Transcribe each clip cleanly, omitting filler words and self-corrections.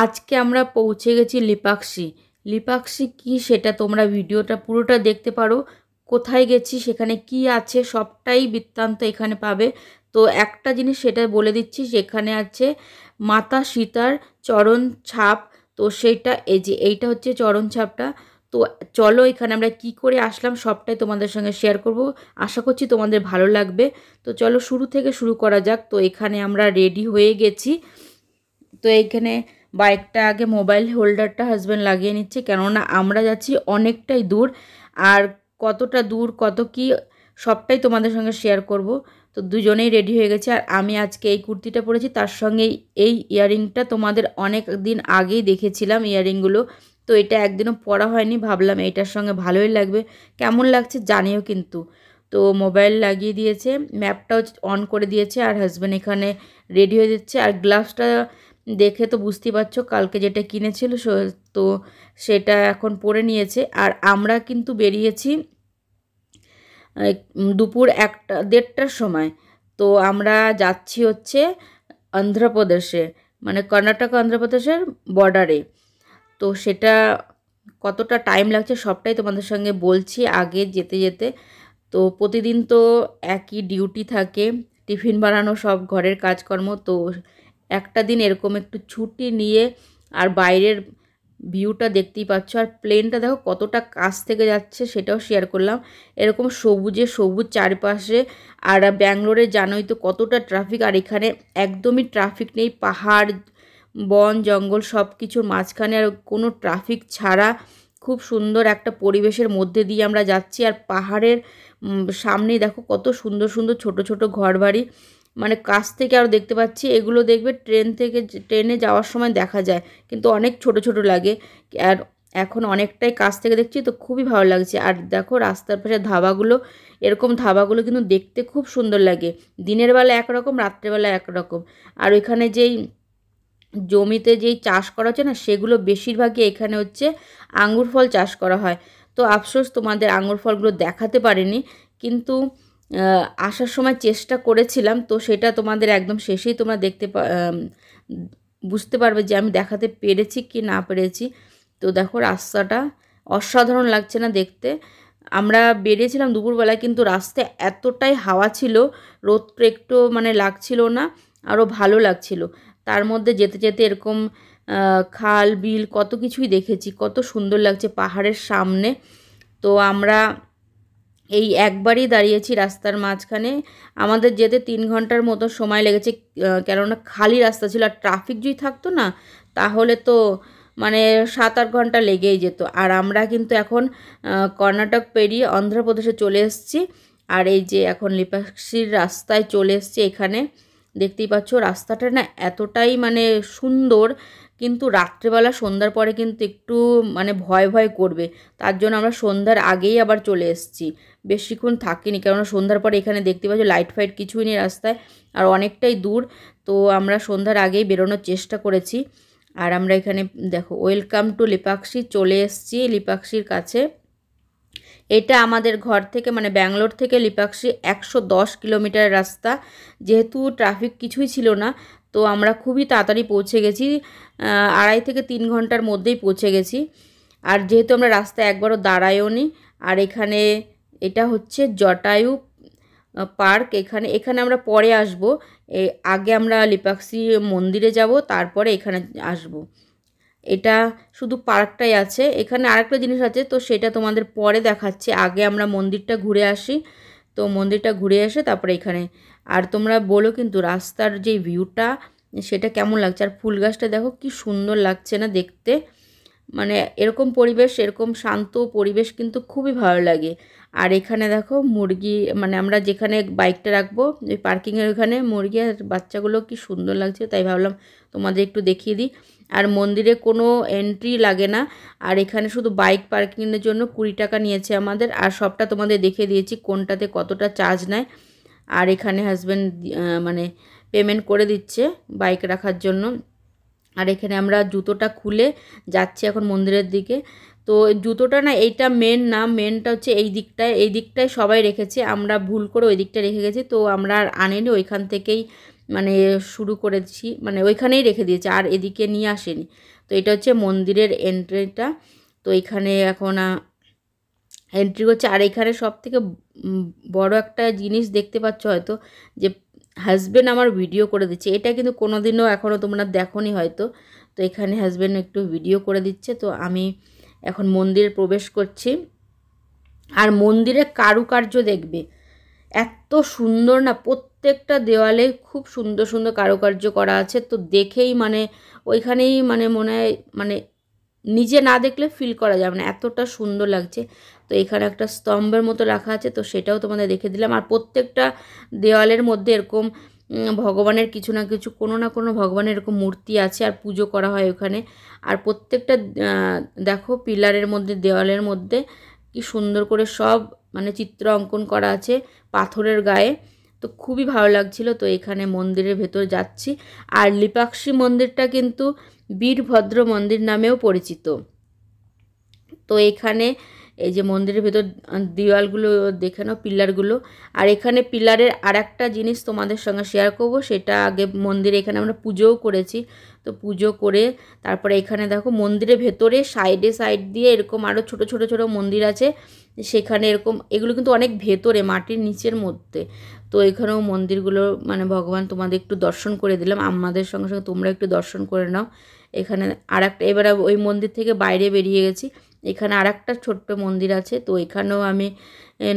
আজকে আমরা পৌঁছে গেছি লিপাক্ষী। লিপাক্ষী কি সেটা তোমরা ভিডিওটা পুরোটা দেখতে পারো। কোথায় গেছি, সেখানে কি আছে, সবটাই বৃত্তান্ত এখানে পাবে। তো একটা জিনিস সেটা বলে দিচ্ছি, সেখানে আছে মাতা সীতার চরণ ছাপ। তো সেইটা এই যে এইটা হচ্ছে চরণ ছাপটা। তো চলো এখানে আমরা কি করে আসলাম সবটাই তোমাদের সঙ্গে শেয়ার করব। আশা করছি তোমাদের ভালো লাগবে। তো চলো শুরু থেকে শুরু করা যাক। তো এখানে আমরা রেডি হয়ে গেছি। তো এইখানে বাইকটা আগে মোবাইল হোল্ডারটা হাজব্যান্ড লাগিয়ে নিচ্ছে, কেননা আমরা যাচ্ছি অনেকটাই দূর। আর কতটা দূর কত কি সবটাই তোমাদের সঙ্গে শেয়ার করব। তো দুজনেই রেডি হয়ে গেছে। আর আমি আজকে এই কুর্তিটা পরেছি, তার সঙ্গে এই ইয়াররিংটা তোমাদের অনেক দিন আগেই দেখেছিলাম ইয়াররিংগুলো। তো এটা একদিনও পরা হয়নি, ভাবলাম এইটার সঙ্গে ভালোই লাগবে। কেমন লাগছে জানিও কিন্তু। তো মোবাইল লাগিয়ে দিয়েছে, ম্যাপটাও অন করে দিয়েছে, আর হাজব্যান্ড এখানে রেডি হয়ে যাচ্ছে। আর গ্লাভসটা দেখে তো বুঝতেই পারছো কালকে যেটা কিনেছিল, তো সেটা এখন পরে নিয়েছে। আর আমরা কিন্তু বেরিয়েছি দুপুর 1-1:30টার সময়। তো আমরা যাচ্ছি হচ্ছে অন্ধ্রপ্রদেশে, মানে কর্ণাটক অন্ধ্রপ্রদেশের বর্ডারে। তো সেটা কতটা টাইম লাগছে সবটাই তোমাদের সঙ্গে বলছি আগে যেতে যেতে। তো প্রতিদিন তো একই ডিউটি থাকে, টিফিন বানানো, সব ঘরের কাজকর্ম। তো একটা দিন এরকম একটু ছুটি নিয়ে আর বাইরের ভিউটা দেখতেই পাচ্ছ। আর প্লেনটা দেখো কতটা কাছ থেকে যাচ্ছে সেটাও শেয়ার করলাম। এরকম সবুজে সবুজ চারপাশে। আর ব্যাঙ্গালোরে জানোই তো কতটা ট্রাফিক, আর এখানে একদমই ট্রাফিক নেই। পাহাড়, বন, জঙ্গল সব কিছুর মাঝখানে, আর কোনো ট্রাফিক ছাড়া খুব সুন্দর একটা পরিবেশের মধ্যে দিয়ে আমরা যাচ্ছি। আর পাহাড়ের সামনেই দেখো কত সুন্দর সুন্দর ছোট ছোট ঘরবাড়ি, মানে কাছ থেকে আরও দেখতে পাচ্ছি। এগুলো দেখবে ট্রেনে যাওয়ার সময় দেখা যায়, কিন্তু অনেক ছোট ছোট লাগে। আর এখন অনেকটাই কাছ থেকে দেখছি, তো খুবই ভালো লাগছে। আর দেখো রাস্তার পাশে ধাবাগুলো, এরকম ধাবাগুলো কিন্তু দেখতে খুব সুন্দর লাগে। দিনের বেলা একরকম, রাত্রেবেলা একরকম। আর ওইখানে যেই জমিতে যেই চাষ করা হচ্ছে না, সেগুলো বেশিরভাগই এখানে হচ্ছে আঙ্গুর ফল চাষ করা হয়। তো আফসোস তোমাদের আঙ্গুর ফলগুলো দেখাতে পারিনি, কিন্তু আসার সময় চেষ্টা করেছিলাম। তো সেটা তোমাদের একদম শেষেই তোমরা বুঝতে পারবে যে আমি দেখাতে পেরেছি কি না পেরেছি। তো দেখো রাস্তাটা অসাধারণ লাগছে না দেখতে। আমরা বেরিয়েছিলাম দুপুরবেলায়, কিন্তু রাস্তায় এতটাই হাওয়া ছিল, রোদটা একটু মানে লাগছিল না, আরও ভালো লাগছিল। তার মধ্যে যেতে যেতে এরকম খাল বিল কত কিছুই দেখেছি, কত সুন্দর লাগছে পাহাড়ের সামনে। তো আমরা এই একবারই দাঁড়িয়েছি রাস্তার মাঝখানে। আমাদের যেতে 3 ঘন্টার মতো সময় লেগেছে, কেননা খালি রাস্তা ছিল। আর ট্রাফিক যদি থাকতো না, তাহলে তো মানে 7-8 ঘন্টা লেগেই যেত। আর আমরা কিন্তু এখন কর্ণাটক পেরিয়ে অন্ধ্রপ্রদেশে চলে এসেছি। আর এই যে এখন লিপাক্ষীর রাস্তায় চলে এসেছি। এখানে দেখতেই পাচ্ছ রাস্তাটা না এতটাই মানে সুন্দর, কিন্তু রাত্রেবেলা সন্ধ্যার পরে কিন্তু একটু মানে ভয় ভয় করবে। তার জন্য আমরা সন্ধ্যার আগেই আবার চলে এসেছি, বেশিক্ষণ থাকিনি। কেননা সন্ধ্যার পরে এখানে দেখতে পাচ্ছ লাইট ফাইট কিছুই নেই রাস্তায়, আর অনেকটাই দূর। তো আমরা সন্ধ্যার আগেই বেরোনোর চেষ্টা করেছি। আর আমরা এখানে দেখো ওয়েলকাম টু লিপাক্ষী চলে এসেছি লিপাক্ষীর কাছে। এটা আমাদের ঘর থেকে মানে ব্যাঙ্গালোর থেকে লিপাক্ষী 110 কিলোমিটার রাস্তা। যেহেতু ট্রাফিক কিছুই ছিল না, তো আমরা খুবই তাড়াতাড়ি পৌঁছে গেছি। 2.5 থেকে 3 ঘন্টার মধ্যেই পৌঁছে গেছি। আর যেহেতু আমরা রাস্তায় একবারও দাঁড়াইও নি। আর এখানে এটা হচ্ছে জটায়ু পার্ক। এখানে এখানে আমরা পরে আসব। আগে আমরা লিপাক্ষী মন্দিরে যাব, তারপরে এখানে আসব। এটা শুধু পার্কটাই আছে। এখানে আরেকটা জিনিস আছে, তো সেটা তোমাদের পরে দেখাচ্ছি। আগে আমরা মন্দিরটা ঘুরে আসি। তো মন্দিরটা ঘুরে এসে তারপরে এখানে। আর তোমরা বলো কিন্তু রাস্তার যে ভিউটা সেটা কেমন লাগছে। আর ফুল গাছটা দেখো কি সুন্দর লাগছে না দেখতে। মানে এরকম পরিবেশ, এরকম শান্ত পরিবেশ কিন্তু খুবই ভালো লাগে। আর এখানে দেখো মুরগি, মানে আমরা যেখানে বাইকটা রাখবো ওই পার্কিংয়ের ওখানে মুরগি আর বাচ্চাগুলো কি সুন্দর লাগছে, তাই ভাবলাম তোমাদের একটু দেখিয়ে দিই। আর মন্দিরে কোনো এন্ট্রি লাগে না। আর এখানে শুধু বাইক পার্কিংয়ের জন্য 20 টাকা নিয়েছে আমাদের। আর সবটা তোমাদের দেখিয়ে দিয়েছি কোনটাতে কতটা চার্জ নেয়। আর এখানে হাজব্যান্ড মানে পেমেন্ট করে দিচ্ছে বাইক রাখার জন্য। আর এখানে আমরা জুতোটা খুলে যাচ্ছি এখন মন্দিরের দিকে। তো জুতোটা না এইটা মেন না, মেনটা হচ্ছে এই দিকটায়, এই দিকটায় সবাই রেখেছে, আমরা ভুল করে ওই দিকটা রেখে গেছি। তো আমরা আর আনিনি, ওইখান থেকেই মানে শুরু করেছি, মানে ওইখানেই রেখে দিয়েছি, আর এদিকে নিয়ে আসেনি। তো এটা হচ্ছে মন্দিরের এন্ট্রিটা। তো এখানে এখন এন্ট্রি করছে। আর এখানে সবথেকে বড় একটা জিনিস দেখতে পাচ্ছ হয়তো, যে হাজব্যান্ড আমার ভিডিও করে দিচ্ছে। এটা কিন্তু কোনোদিনও এখনও তোমরা দেখোনি হয়তো। তো এখানে হাজব্যান্ড একটু ভিডিও করে দিচ্ছে। তো আমি এখন মন্দিরে প্রবেশ করছি। আর মন্দিরের কারুকার্য দেখবে এত সুন্দর না, প্রত্যেকটা দেওয়ালে খুব সুন্দর সুন্দর কারুকার্য করা আছে। তো দেখেই মানে ওইখানেই মানে মনে হয় মানে নিজে না দেখলে ফিল করা যাবে না, এতটা সুন্দর লাগছে। তো এখানে একটা স্তম্ভের মতো রাখা আছে, তো সেটাও তোমাদের দেখে দিলাম। আর প্রত্যেকটা দেওয়ালের মধ্যে এরকম ভগবানের কিছু না কিছু, কোনো না কোনো ভগবানের এরকম মূর্তি আছে, আর পুজো করা হয় ওখানে। আর প্রত্যেকটা দেখো পিলারের মধ্যে, দেওয়ালের মধ্যে কি সুন্দর করে সব মানে চিত্র অঙ্কন করা আছে পাথরের গায়ে। তো খুবই ভালো লাগছিল। তো এখানে মন্দিরের ভেতর যাচ্ছি। আর লিপাক্ষী মন্দিরটা কিন্তু বীরভদ্র মন্দির নামেও পরিচিত। তো এখানে এই যে মন্দিরের ভেতর দেওয়ালগুলো দেখে নাও, পিলারগুলো। আর এখানে পিলারের আর একটা জিনিস তোমাদের সঙ্গে শেয়ার করব, সেটা আগে মন্দিরে এখানে আমরা পুজোও করেছি। তো পুজো করে তারপরে এখানে দেখো মন্দিরের ভেতরে সাইডে সাইড দিয়ে এরকম আরও ছোট ছোট ছোট মন্দির আছে, সেখানে এরকম এগুলো কিন্তু অনেক ভেতরে মাটির নিচের মধ্যে। তো এখানেও মন্দিরগুলো মানে ভগবান তোমাদের একটু দর্শন করে দিলাম, আমাদের সঙ্গে সঙ্গে তোমরা একটু দর্শন করে নাও। এখানে আর একটা, এবারে ওই মন্দির থেকে বাইরে বেরিয়ে গেছি, এখানে আর একটা ছোট্ট মন্দির আছে। তো এখানেও আমি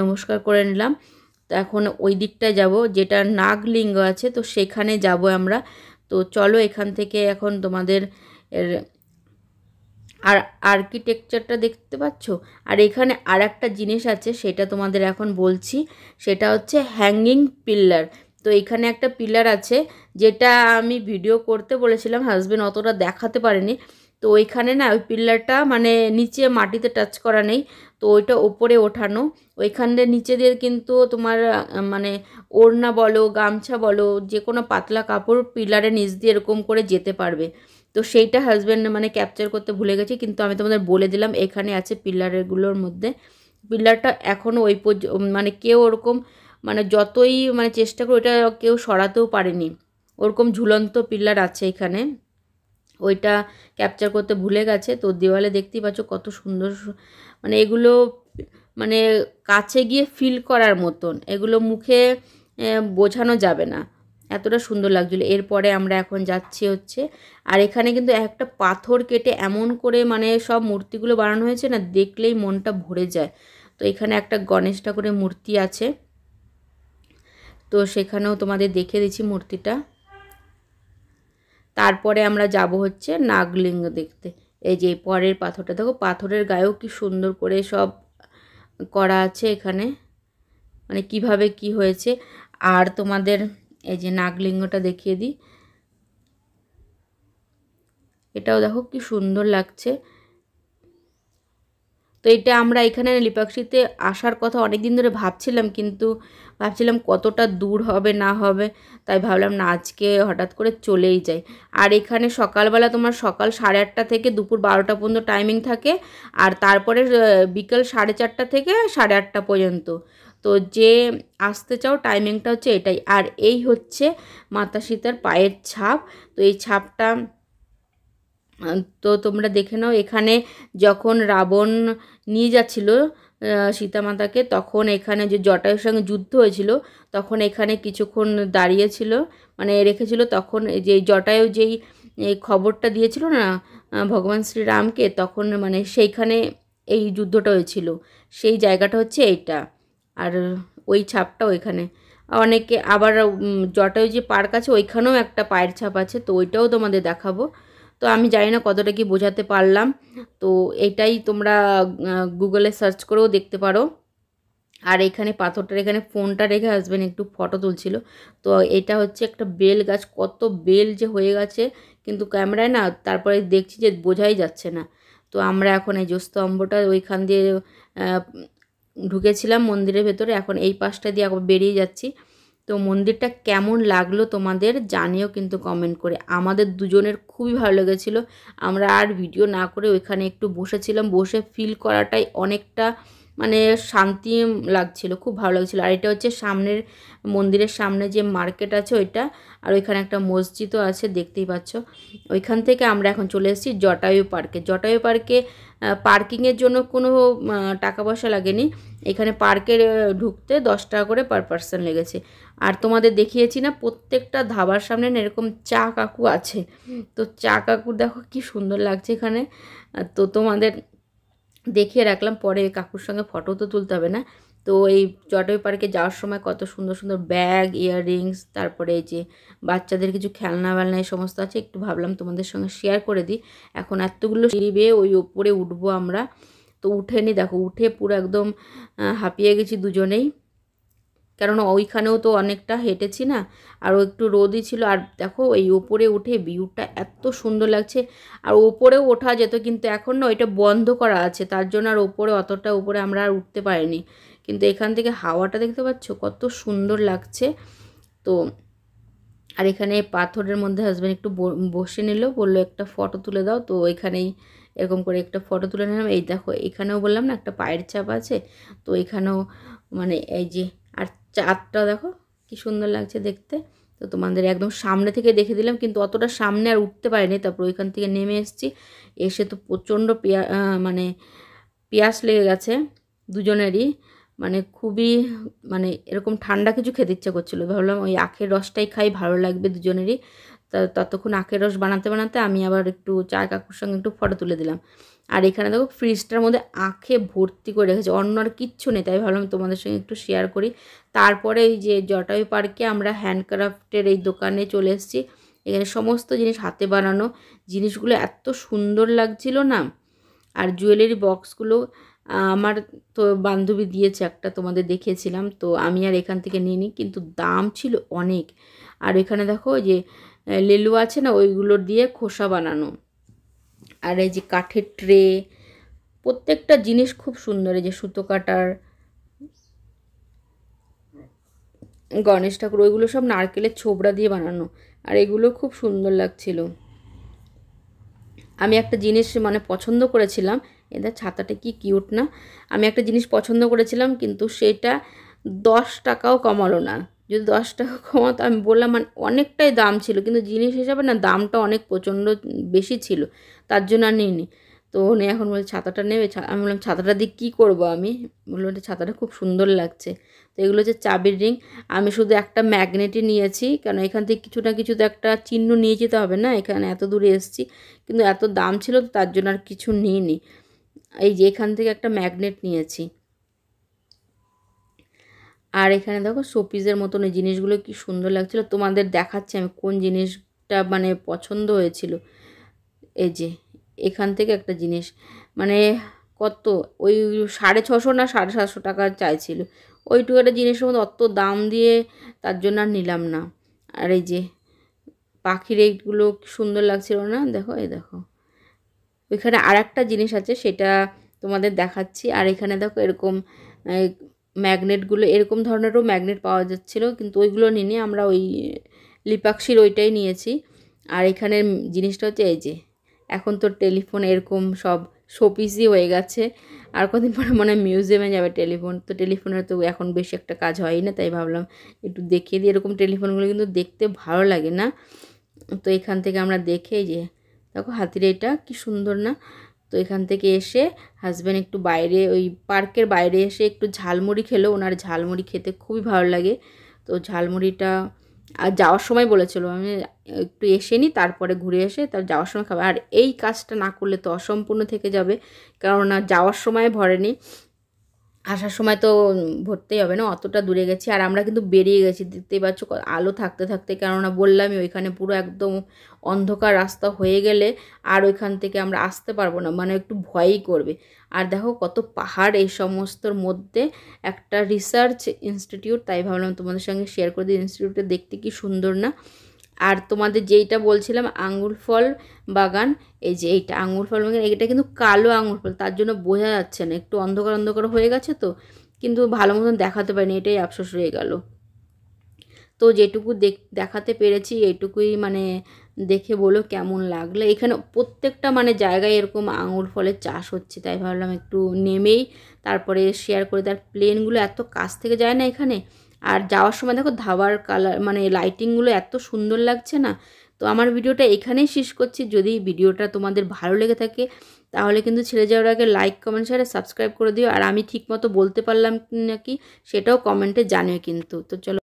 নমস্কার করে নিলাম। তো এখন ওই দিকটায় যাব যেটা নাগলিঙ্গ আছে, তো সেখানে যাব আমরা। তো চলো এখান থেকে এখন তোমাদের এর আর আর্কিটেকচারটা দেখতে পাচ্ছ। আর এখানে আর একটা জিনিস আছে, সেটা তোমাদের এখন বলছি। সেটা হচ্ছে হ্যাঙ্গিং পিলার। তো এখানে একটা পিলার আছে, যেটা আমি ভিডিও করতে বলেছিলাম, হাজবেন্ড অতটা দেখাতে পারেনি। তো ওইখানে না ওই পিলারটা মানে নিচে মাটিতে টাচ করা নেই, তো ওইটা ওপরে ওঠানো। ওইখানে নিচে দিয়ে কিন্তু তোমার মানে ওড়না বলো, গামছা বলো, যে কোনো পাতলা কাপড় পিলারের নিচ দিয়ে এরকম করে যেতে পারবে। তো সেইটা হাজব্যান্ড মানে ক্যাপচার করতে ভুলে গেছি, কিন্তু আমি তোমাদের বলে দিলাম এখানে আছে পিলারগুলোর মধ্যে। পিলারটা এখনও ওই মানে কেউ ওরকম মানে যতই মানে চেষ্টা করে ওটা কেউ সরাতেও পারেনি, ওরকম ঝুলন্ত পিলার আছে এখানে, ওইটা ক্যাপচার করতে ভুলে গেছে। তো দেওয়ালে দেখতেই পাচ্ছ কত সুন্দর, মানে এগুলো মানে কাছে গিয়ে ফিল করার মতন, এগুলো মুখে বোঝানো যাবে না, এতটা সুন্দর লাগছিলো। এরপরে আমরা এখন যাচ্ছি হচ্ছে, আর এখানে কিন্তু একটা পাথর কেটে এমন করে মানে সব মূর্তিগুলো বানানো হয়েছে না, দেখলেই মনটা ভরে যায়। তো এখানে একটা গণেশ ঠাকুরের মূর্তি আছে, তো সেখানেও তোমাদের দেখে দিচ্ছি মূর্তিটা। তারপরে আমরা যাব হচ্ছে নাগলিঙ্গ দেখতে। এই যে পরের পাথরটা দেখো, পাথরের গায়েও কি সুন্দর করে সব করা আছে এখানে, মানে কিভাবে কি হয়েছে। আর তোমাদের এই যে নাগলিঙ্গটা দেখিয়ে দিই, এটাও দেখো কি সুন্দর লাগছে। তো এটা আমরা এখানে লিপাক্ষীতে আসার কথা অনেক দিন ধরে ভাবছিলাম, কিন্তু ভাবছিলাম কতটা দূর হবে না হবে, তাই ভাবলাম না আজকে হঠাৎ করে চলেই যাই। আর এখানে সকালবেলা তোমার সকাল 8:30 থেকে দুপুর 12টা পর্যন্ত টাইমিং থাকে, আর তারপরে বিকেল 4:30 থেকে 8:30 পর্যন্ত। তো যে আসতে চাও টাইমিংটা হচ্ছে এটাই। আর এই হচ্ছে মাতা সীতার পায়ের ছাপ। তো এই ছাপটা তো তোমরা দেখে নাও। এখানে যখন রাবণ নিয়ে যাচ্ছিল সীতামাতাকে, তখন এখানে যে জটায়ুর সঙ্গে যুদ্ধ হয়েছিল, তখন এখানে কিছুক্ষণ দাঁড়িয়েছিল মানে রেখেছিল। তখন যে জটায়ু যেই এই খবরটা দিয়েছিল না ভগবান শ্রীরামকে, তখন মানে সেইখানে এই যুদ্ধটা হয়েছিল, সেই জায়গাটা হচ্ছে এইটা। আর ওই ছাপটা ওইখানে অনেকে আবার জটায়ু যে পার্ক আছে ওইখানেও একটা পায়ের ছাপ আছে, তো ওইটাও তোমাদের দেখাবো। তো আমি জানি না কতটা কি বোঝাতে পারলাম, তো এটাই তোমরা গুগলে সার্চ করেও দেখতে পারো। আর এখানে পাথরটার এখানে ফোনটা রেখে হাজব্যান্ড একটু ফটো তুলছিল। তো এটা হচ্ছে একটা বেল গাছ, কত বেল যে হয়ে গেছে, কিন্তু ক্যামেরায় না তারপরে দেখছি যে বোঝাই যাচ্ছে না। তো আমরা এখন এই যে স্তম্ভটা ওইখান দিয়ে ঢুকেছিলাম মন্দিরের ভেতরে, এখন এই পাশটা দিয়ে আবার বেরিয়ে যাচ্ছি। তো মন্দিরটা কেমন লাগলো তোমাদের জানিও কিন্তু কমেন্ট করে। আমাদের দুজনের খুবই ভালো লেগেছিলো। আমরা আর ভিডিও না করে ওইখানে একটু বসেছিলাম, বসে ফিল করাটাই অনেকটা মানে শান্তি লাগছিল, খুব ভালো লাগছিল। আর এটা হচ্ছে সামনের মন্দিরের সামনে যে মার্কেট আছে ওইটা, আর ওইখানে একটা মসজিদও আছে দেখতেই পাচ্ছ। ওইখান থেকে আমরা এখন চলে এসেছি জটায়ু পার্কে। জটায়ু পার্কে পার্কিংয়ের জন্য কোনো টাকা পয়সা লাগেনি। এখানে পার্কে ঢুকতে 10 টাকা করে পার পার্সন লেগেছে। আর তোমাদের দেখিয়েছি না প্রত্যেকটা ধাবার সামনে না এরকম চা কাকু আছে। তো চা কাকু দেখো কি সুন্দর লাগছে এখানে। তো তোমাদের দেখিয়ে রাখলাম, পরে কাকুর সঙ্গে ফটো তো তুলতে হবে না। তো এই জটায়ু পার্কে যাওয়ার সময় কত সুন্দর সুন্দর ব্যাগ, ইয়াররিংস, তারপরে এই যে বাচ্চাদের কিছু খেলনা বেলনা এই সমস্ত আছে, একটু ভাবলাম তোমাদের সঙ্গে শেয়ার করে দিই। এখন এতগুলো সিঁড়ি বেয়ে ওই ওপরে উঠবো আমরা। তো উঠে নি, দেখো উঠে পুরো একদম হাঁপিয়ে গেছি দুজনেই, কেননা ওইখানেও তো অনেকটা হেঁটেছি না, আরও একটু রোদই ছিল। আর দেখো এই ওপরে উঠে ভিউটা এত সুন্দর লাগছে। আর ওপরেও ওঠা যেত, কিন্তু এখন না ওইটা বন্ধ করা আছে, তার জন্য আর ওপরে অতটা উপরে আমরা আর উঠতে পারিনি। কিন্তু এখান থেকে হাওয়াটা দেখতে পাচ্ছ কত সুন্দর লাগছে। তো আর এখানে পাথরের মধ্যে হাজব্যান্ড একটু বসে নিল, বললো একটা ফটো তুলে দাও। তো এখানেই এরকম করে একটা ফটো তুলে নিলাম। এই দেখো এখানেও বললাম না একটা পায়ের ছাপ আছে, তো এখানেও মানে এই যে, আর চাঁদটা দেখো কি সুন্দর লাগছে দেখতে। তো তোমাদের একদম সামনে থেকে দেখে দিলাম, কিন্তু অতটা সামনে আর উঠতে পারিনি। তারপর ওইখান থেকে নেমে এসেছি, এসে তো প্রচণ্ড মানে পিয়াস লেগে গেছে দুজনেরই, মানে খুবই মানে এরকম ঠান্ডা কিছু খেতে ইচ্ছা করছিলো। ভাবলাম ওই আখের রসটাই খাই, ভালো লাগবে দুজনেরই। ততক্ষণ আখের রস বানাতে বানাতে আমি আবার একটু চা কাকুর সঙ্গে একটু ফটো তুলে দিলাম। আর এখানে দেখো ফ্রিজটার মধ্যে আখে ভর্তি করে রেখেছে, অন্য আর কিচ্ছু নেই, তাই ভাবলাম তোমাদের সঙ্গে একটু শেয়ার করি। তারপরে এই যে জটায়ু পার্কে আমরা হ্যান্ডক্রাফটের এই দোকানে চলে এসেছি। এখানে সমস্ত জিনিস হাতে বানানো, জিনিসগুলো এত সুন্দর লাগছিল না। আর জুয়েলারি বক্সগুলো আমার তো বান্ধবী দিয়েছে একটা, তোমাদের দেখিয়েছিলাম, তো আমি আর এখান থেকে নিইনি, কিন্তু দাম ছিল অনেক। আর এখানে দেখো যে লেলু আছে না, ওইগুলো দিয়ে খোসা বানানো। আর এই যে কাঠের ট্রে, প্রত্যেকটা জিনিস খুব সুন্দর। এই যে সুতো কাটার, গণেশ ঠাকুর, ওইগুলো সব নারকেলের ছোবড়া দিয়ে বানানো, আর এগুলো খুব সুন্দর লাগছিল। আমি একটা জিনিস মানে পছন্দ করেছিলাম, এদের ছাতাটা কি কিউট না। আমি একটা জিনিস পছন্দ করেছিলাম, কিন্তু সেটা 10 টাকাও কমালো না। যদি 10 টাকা কমাতো, আমি বললাম মানে অনেকটাই দাম ছিল, কিন্তু জিনিস হিসাবে না দামটা অনেক প্রচণ্ড বেশি ছিল, তার জন্য আর নিইনি। তো উনি এখন বলে ছাতাটা নেবে। আমি বললাম ছাতাটা দিয়ে কী করবো আমি, বললাম ছাতাটা খুব সুন্দর লাগছে। তো এগুলো হচ্ছে চাবির রিং। আমি শুধু একটা ম্যাগনেটই নিয়েছি, কারণ এখান থেকে কিছু না কিছু তো একটা চিহ্ন নিয়ে যেতে হবে না, এখানে এত দূরে এসেছি। কিন্তু এত দাম ছিল তো তার জন্য আর কিছু নিইনি। এই যে এখান থেকে একটা ম্যাগনেট নিয়েছি। আর এখানে দেখো শোপিসের মতন এই জিনিসগুলো কি সুন্দর লাগছিল, তোমাদের দেখাচ্ছি আমি কোন জিনিসটা মানে পছন্দ হয়েছিল। এই যে এখান থেকে একটা জিনিস, মানে কত ওই 650 না 750 টাকা চাইছিল। ওইটুকু একটা জিনিসের মধ্যে অত দাম দিয়ে, তার জন্য আর নিলাম না। আর এই যে পাখির এইগুলো সুন্দর লাগছিল না, দেখো এই দেখো। ওইখানে আর একটা জিনিস আছে, সেটা তোমাদের দেখাচ্ছি। আর এখানে দেখো এরকম ম্যাগনেটগুলো, এরকম ধরনেরও ম্যাগনেট পাওয়া যাচ্ছিলো, কিন্তু ওইগুলো নিয়ে আমরা ওই লিপাক্ষীর ওইটাই নিয়েছি। আর এখানের জিনিসটা হচ্ছে এই যে, এখন তো টেলিফোন এরকম সব শোপিসই হয়ে গেছে, আর কদিন পরে মনে হয় মিউজিয়ামে যাবে টেলিফোন। তো টেলিফোনের তো এখন বেশি একটা কাজ হয় না, তাই ভাবলাম একটু দেখিয়ে দিই। এরকম টেলিফোনগুলো কিন্তু দেখতে ভালো লাগে না। তো এখান থেকে আমরা দেখে, যে দেখো হাতির এটা কি সুন্দর না। তো এখান থেকে এসে হাজব্যান্ড একটু বাইরে, ওই পার্কের বাইরে এসে একটু ঝালমুড়ি খেলো, ওনার ঝালমুড়ি খেতে খুবই ভালো লাগে। তো ঝালমুড়িটা আর যাওয়ার সময় বলেছিল আমি একটু এসে নিই, তারপরে ঘুরে এসে তার যাওয়ার সময় খাবে। আর এই কাজটা না করলে তো অসম্পূর্ণ থেকে যাবে, কেননা যাওয়ার সময় ভরেনি, আসার সময় তো ভরতেই হবে না, অতটা দূরে গেছি। আর আমরা কিন্তু বেরিয়ে গেছি, দেখতেই পাচ্ছ আলো থাকতে থাকতে, কেননা বললামই ওইখানে পুরো একদম অন্ধকার রাস্তা হয়ে গেলে আর ওইখান থেকে আমরা আসতে পারবো না, মানে একটু ভয়ই করবে। আর দেখো কত পাহাড় এই সমস্তর মধ্যে, একটা রিসার্চ ইনস্টিটিউট, তাই ভাবলাম তোমাদের সঙ্গে শেয়ার করে দিই। ইনস্টিটিউটটা দেখতে কি সুন্দর না। আর তোমাদের যেইটা বলছিলাম আঙ্গুর ফল বাগান, এই যে এইটা আঙ্গুর ফল বাগান, এটা কিন্তু কালো আঙ্গুর ফল, তার জন্য বোঝা যাচ্ছে না, একটু অন্ধকার অন্ধকার হয়ে গেছে তো, কিন্তু ভালো মতন দেখাতে পারিনি, এটাই আফসোস রয়ে গেল। তো যেটুকু দেখাতে পেরেছি এইটুকুই মানে দেখে বলো কেমন লাগলো। এখানে প্রত্যেকটা মানে জায়গায় এরকম আঙুর ফলের চাষ হচ্ছে, তাই ভাবলাম একটু নেমেই তারপরে শেয়ার করে। তার প্লেনগুলো এত কাছ থেকে যায় না এখানে, আর যাওয়ার সময় দেখো ধাবার কালার মানে লাইটিংগুলো এত সুন্দর লাগছে না। তো আমার ভিডিওটা এখানেই শেষ করছি। যদি ভিডিওটা তোমাদের ভালো লেগে থাকে তাহলে কিন্তু ছেড়ে যাওয়ার আগে লাইক কমেন্ট শেয়ার সাবস্ক্রাইব করে দিও। আর আমি ঠিকমতো বলতে পারলাম নাকি সেটাও কমেন্টে জানিও কিন্তু। তো চলো।